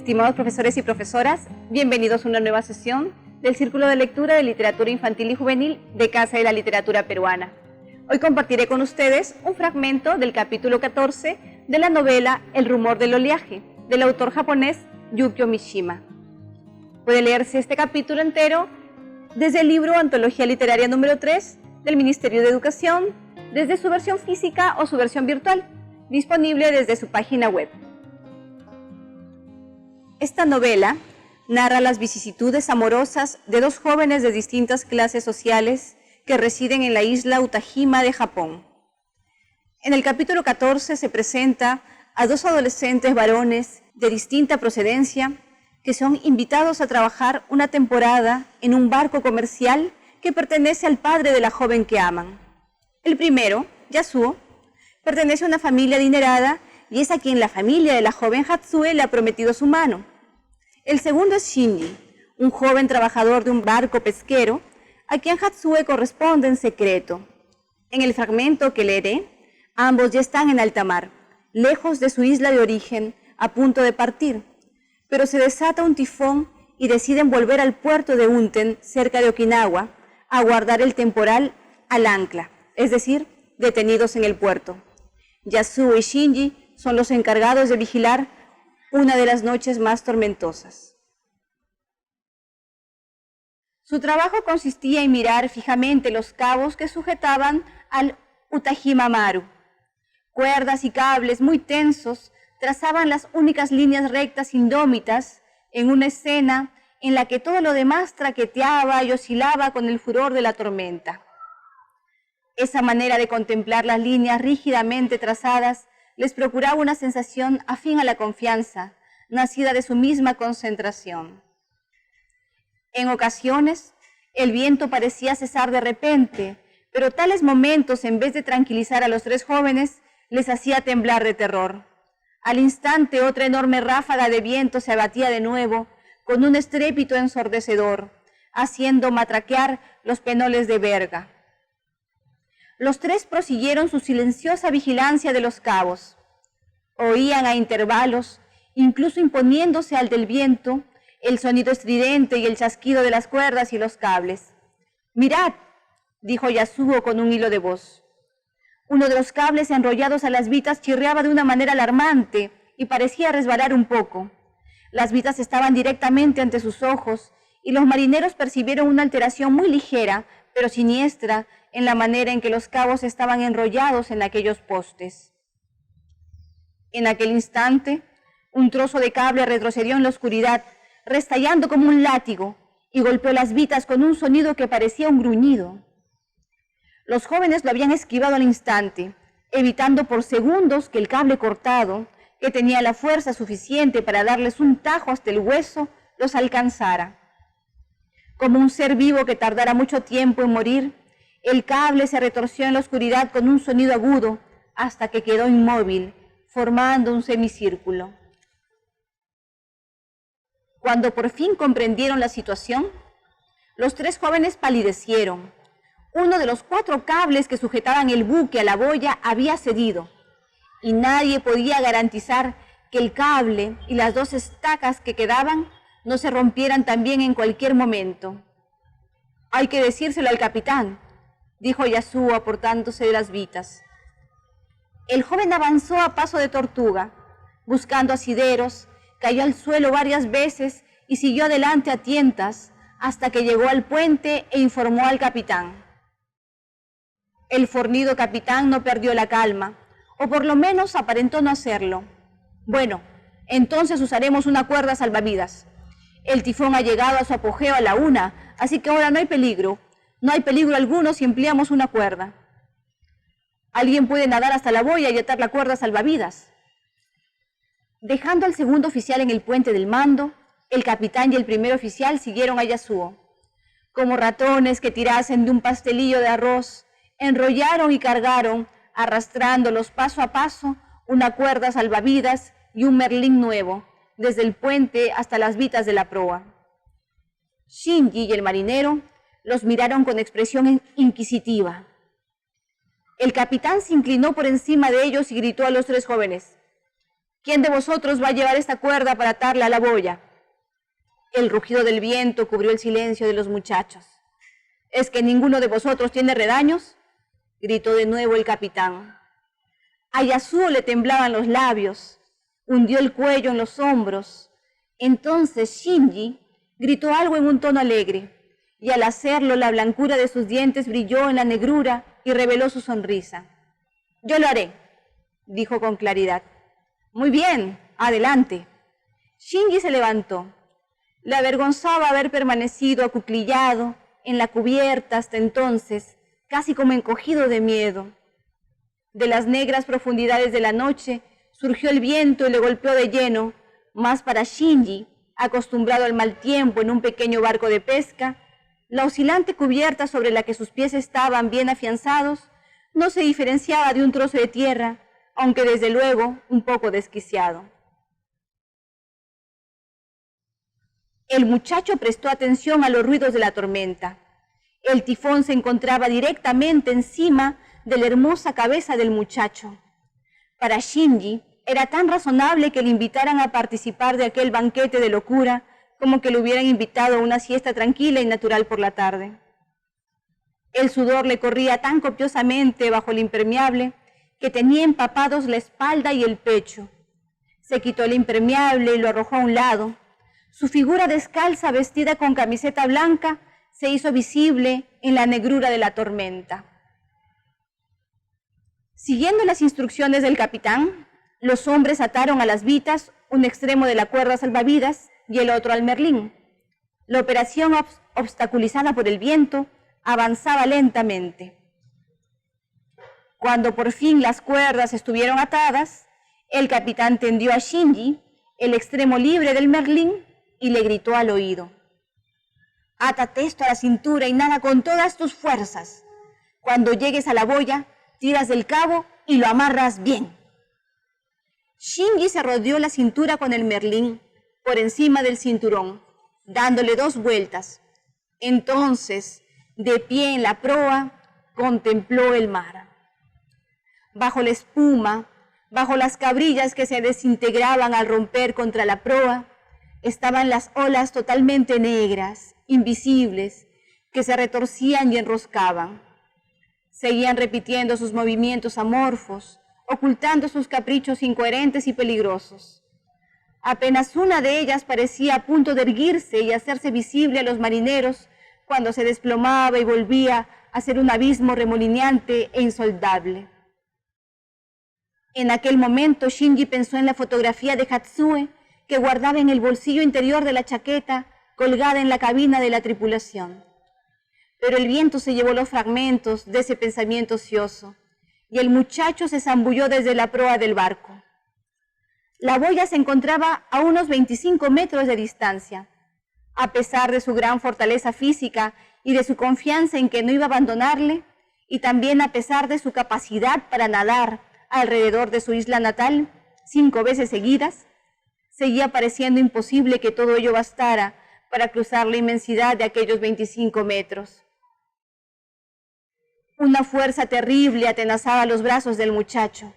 Estimados profesores y profesoras, bienvenidos a una nueva sesión del Círculo de Lectura de Literatura Infantil y Juvenil de Casa de la Literatura Peruana. Hoy compartiré con ustedes un fragmento del capítulo 14 de la novela El rumor del oleaje, del autor japonés Yukio Mishima. Puede leerse este capítulo entero desde el libro Antología Literaria número 3 del Ministerio de Educación, desde su versión física o su versión virtual, disponible desde su página web. Esta novela narra las vicisitudes amorosas de dos jóvenes de distintas clases sociales que residen en la isla Utajima de Japón. En el capítulo 14 se presenta a dos adolescentes varones de distinta procedencia que son invitados a trabajar una temporada en un barco comercial que pertenece al padre de la joven que aman. El primero, Yasuo, pertenece a una familia adinerada y es a quien la familia de la joven Hatsue le ha prometido su mano. El segundo es Shinji, un joven trabajador de un barco pesquero, a quien Hatsue corresponde en secreto. En el fragmento que leeré, ambos ya están en alta mar, lejos de su isla de origen, a punto de partir, pero se desata un tifón y deciden volver al puerto de Unten, cerca de Okinawa, a guardar el temporal al ancla, es decir, detenidos en el puerto. Yasuo y Shinji son los encargados de vigilar una de las noches más tormentosas. Su trabajo consistía en mirar fijamente los cabos que sujetaban al Utajima Maru. Cuerdas y cables muy tensos trazaban las únicas líneas rectas indómitas en una escena en la que todo lo demás traqueteaba y oscilaba con el furor de la tormenta. Esa manera de contemplar las líneas rígidamente trazadas les procuraba una sensación afín a la confianza, nacida de su misma concentración. En ocasiones, el viento parecía cesar de repente, pero tales momentos, en vez de tranquilizar a los tres jóvenes, les hacía temblar de terror. Al instante, otra enorme ráfaga de viento se abatía de nuevo, con un estrépito ensordecedor, haciendo matraquear los penoles de verga. Los tres prosiguieron su silenciosa vigilancia de los cabos. Oían a intervalos, incluso imponiéndose al del viento, el sonido estridente y el chasquido de las cuerdas y los cables. «Mirad», dijo Yasuo con un hilo de voz. Uno de los cables enrollados a las vitas chirriaba de una manera alarmante y parecía resbalar un poco. Las vitas estaban directamente ante sus ojos y los marineros percibieron una alteración muy ligera, pero siniestra, en la manera en que los cabos estaban enrollados en aquellos postes. En aquel instante, un trozo de cable retrocedió en la oscuridad, restallando como un látigo, y golpeó las vitas con un sonido que parecía un gruñido. Los jóvenes lo habían esquivado al instante, evitando por segundos que el cable cortado, que tenía la fuerza suficiente para darles un tajo hasta el hueso, los alcanzara. Como un ser vivo que tardara mucho tiempo en morir, el cable se retorció en la oscuridad con un sonido agudo hasta que quedó inmóvil, formando un semicírculo. Cuando por fin comprendieron la situación, los tres jóvenes palidecieron. Uno de los 4 cables que sujetaban el buque a la boya había cedido, y nadie podía garantizar que el cable y las 2 estacas que quedaban no se rompieran también en cualquier momento. «Hay que decírselo al capitán», dijo Yasuo aportándose de las vitas. El joven avanzó a paso de tortuga, buscando asideros, cayó al suelo varias veces y siguió adelante a tientas hasta que llegó al puente e informó al capitán. El fornido capitán no perdió la calma, o por lo menos aparentó no hacerlo. «Bueno, entonces usaremos una cuerda salvavidas. El tifón ha llegado a su apogeo a la 1, así que ahora no hay peligro. No hay peligro alguno si empleamos una cuerda. Alguien puede nadar hasta la boya y atar la cuerda salvavidas». Dejando al segundo oficial en el puente del mando, el capitán y el primer oficial siguieron a Yasuo. Como ratones que tirasen de un pastelillo de arroz, enrollaron y cargaron, arrastrándolos paso a paso, una cuerda salvavidas y un merlín nuevo, desde el puente hasta las vitas de la proa. Shinji y el marinero los miraron con expresión inquisitiva. El capitán se inclinó por encima de ellos y gritó a los tres jóvenes: ¿Quién de vosotros va a llevar esta cuerda para atarla a la boya? El rugido del viento cubrió el silencio de los muchachos. ¿Es que ninguno de vosotros tiene redaños?, gritó de nuevo el capitán. A Yasuo le temblaban los labios, hundió el cuello en los hombros. Entonces Shinji gritó algo en un tono alegre, y al hacerlo la blancura de sus dientes brilló en la negrura y reveló su sonrisa. «Yo lo haré», dijo con claridad. «Muy bien, adelante». Shinji se levantó. Le avergonzaba haber permanecido acuclillado en la cubierta hasta entonces, casi como encogido de miedo. De las negras profundidades de la noche surgió el viento y le golpeó de lleno, mas para Shinji, acostumbrado al mal tiempo en un pequeño barco de pesca, la oscilante cubierta sobre la que sus pies estaban bien afianzados no se diferenciaba de un trozo de tierra, aunque desde luego un poco desquiciado. El muchacho prestó atención a los ruidos de la tormenta. El tifón se encontraba directamente encima de la hermosa cabeza del muchacho. Para Shinji era tan razonable que le invitaran a participar de aquel banquete de locura como que le hubieran invitado a una siesta tranquila y natural por la tarde. El sudor le corría tan copiosamente bajo el impermeable que tenía empapados la espalda y el pecho. Se quitó el impermeable y lo arrojó a un lado. Su figura descalza, vestida con camiseta blanca, se hizo visible en la negrura de la tormenta. Siguiendo las instrucciones del capitán, los hombres ataron a las vitas un extremo de la cuerda salvavidas y el otro al merlín. La operación, obstaculizada por el viento, avanzaba lentamente. Cuando por fin las cuerdas estuvieron atadas, el capitán tendió a Shinji el extremo libre del merlín y le gritó al oído: «Átate esto a la cintura y nada con todas tus fuerzas. Cuando llegues a la boya, tiras del cabo y lo amarras bien». Shinji se rodeó la cintura con el merlín por encima del cinturón, dándole 2 vueltas. Entonces, de pie en la proa, contempló el mar. Bajo la espuma, bajo las cabrillas que se desintegraban al romper contra la proa, estaban las olas totalmente negras, invisibles, que se retorcían y enroscaban. Seguían repitiendo sus movimientos amorfos, ocultando sus caprichos incoherentes y peligrosos. Apenas una de ellas parecía a punto de erguirse y hacerse visible a los marineros cuando se desplomaba y volvía a ser un abismo remolineante e insoldable. En aquel momento Shinji pensó en la fotografía de Hatsue que guardaba en el bolsillo interior de la chaqueta colgada en la cabina de la tripulación. Pero el viento se llevó los fragmentos de ese pensamiento ocioso y el muchacho se zambulló desde la proa del barco. La boya se encontraba a unos 25 metros de distancia. A pesar de su gran fortaleza física y de su confianza en que no iba a abandonarle, y también a pesar de su capacidad para nadar alrededor de su isla natal 5 veces seguidas, seguía pareciendo imposible que todo ello bastara para cruzar la inmensidad de aquellos 25 metros. Una fuerza terrible atenazaba los brazos del muchacho.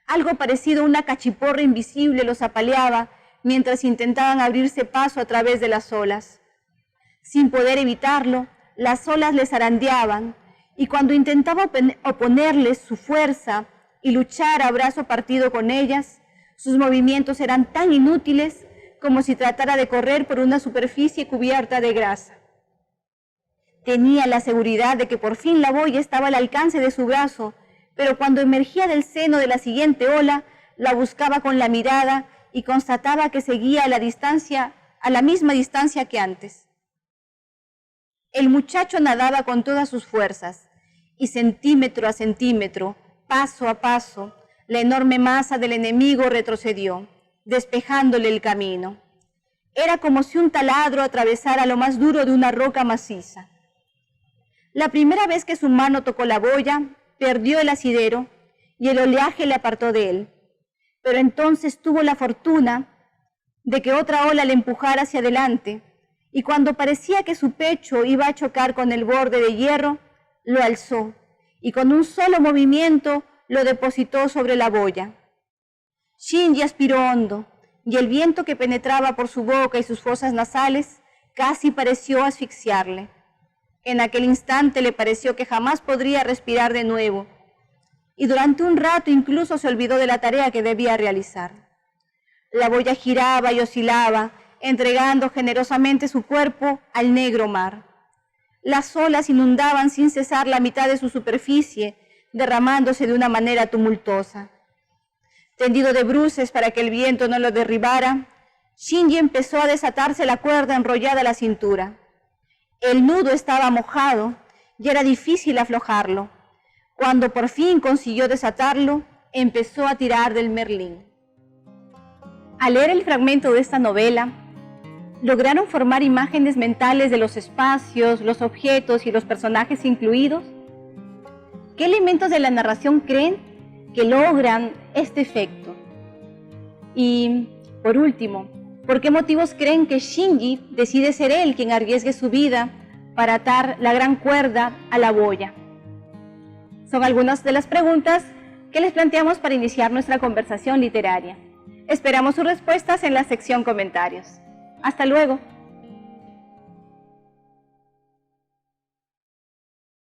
Algo parecido a una cachiporra invisible los apaleaba mientras intentaban abrirse paso a través de las olas. Sin poder evitarlo, las olas les zarandeaban, y cuando intentaba oponerles su fuerza y luchar a brazo partido con ellas, sus movimientos eran tan inútiles como si tratara de correr por una superficie cubierta de grasa. Tenía la seguridad de que por fin la boya estaba al alcance de su brazo, pero cuando emergía del seno de la siguiente ola, la buscaba con la mirada y constataba que seguía a la misma distancia que antes. El muchacho nadaba con todas sus fuerzas, y centímetro a centímetro, paso a paso, la enorme masa del enemigo retrocedió, despejándole el camino. Era como si un taladro atravesara lo más duro de una roca maciza. La primera vez que su mano tocó la boya, perdió el asidero y el oleaje le apartó de él. Pero entonces tuvo la fortuna de que otra ola le empujara hacia adelante, y cuando parecía que su pecho iba a chocar con el borde de hierro, lo alzó y con un solo movimiento lo depositó sobre la boya. Shinji aspiró hondo, y el viento que penetraba por su boca y sus fosas nasales casi pareció asfixiarle. En aquel instante le pareció que jamás podría respirar de nuevo, y durante un rato incluso se olvidó de la tarea que debía realizar. La boya giraba y oscilaba, entregando generosamente su cuerpo al negro mar. Las olas inundaban sin cesar la mitad de su superficie, derramándose de una manera tumultuosa. Tendido de bruces para que el viento no lo derribara, Shinji empezó a desatarse la cuerda enrollada a la cintura. El nudo estaba mojado y era difícil aflojarlo. Cuando por fin consiguió desatarlo, empezó a tirar del merlín. Al leer el fragmento de esta novela, ¿lograron formar imágenes mentales de los espacios, los objetos y los personajes incluidos? ¿Qué elementos de la narración creen que logran este efecto? Y, por último, ¿por qué motivos creen que Shinji decide ser él quien arriesgue su vida para atar la gran cuerda a la boya? Son algunas de las preguntas que les planteamos para iniciar nuestra conversación literaria. Esperamos sus respuestas en la sección comentarios. ¡Hasta luego!